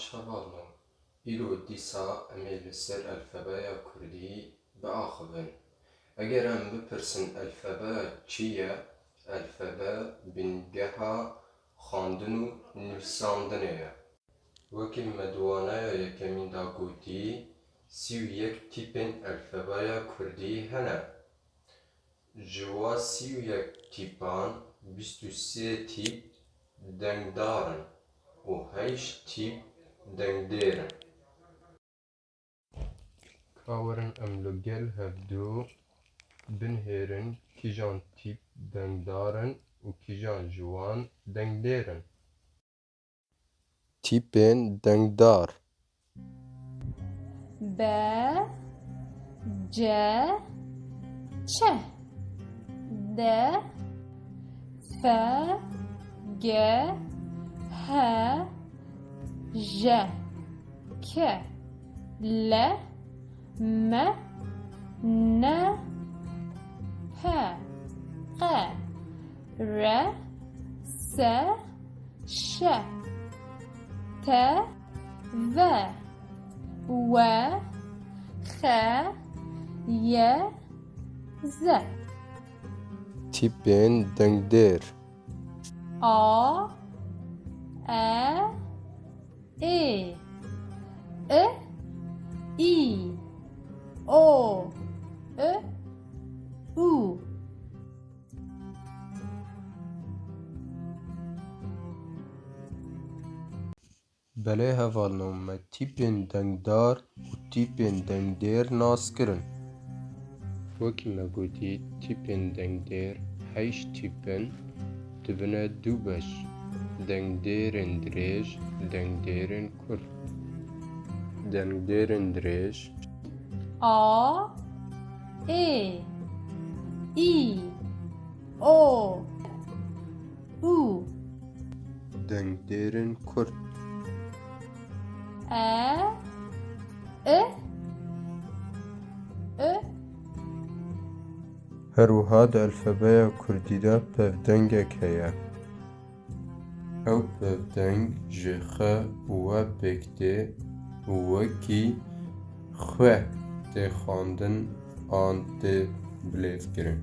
çabalım. İro dîsa em ê li ser elfebeya Kurdî biaxivin. Eger em bipirsin elfebeya çi ye, elfebe bingeha xwandin û nivîsandinê ye. Wekî me di waneya yekemîn de gotî, sî û yek tîpên elfebeya Kurdî hene. Ji we sî û yek tîpan, bîst û sê tîp dengdar in û heşt tîp dengdêr in. Ka werin em li gel hevdû binêrin kîjan tîp dengdar in û kîjan ji wan dengdêr in. Tîpên dengdar: B C Ç D F G H J K L M N P Q R S Ş T V W X Y Z. Tîpên dengdêr: A E I I I O Ö U. Belê hevalino me tîpên dengdar û tîpên dengdêr nas kirin. Wekî me gotî, tîpên dengdêr heşt tîp in, dibine du beş: dengdêrên dirêj, dengdêrên kurt. Dengdêrên dirêj: A E I O U. dengdêrên kurt. E I I Herwiha di elfebeya Kurdî de pevdengek heye. Ew pevdeng ji xe û we pêk tê û wekî xwe tê xwandin an tê bilêvkirin.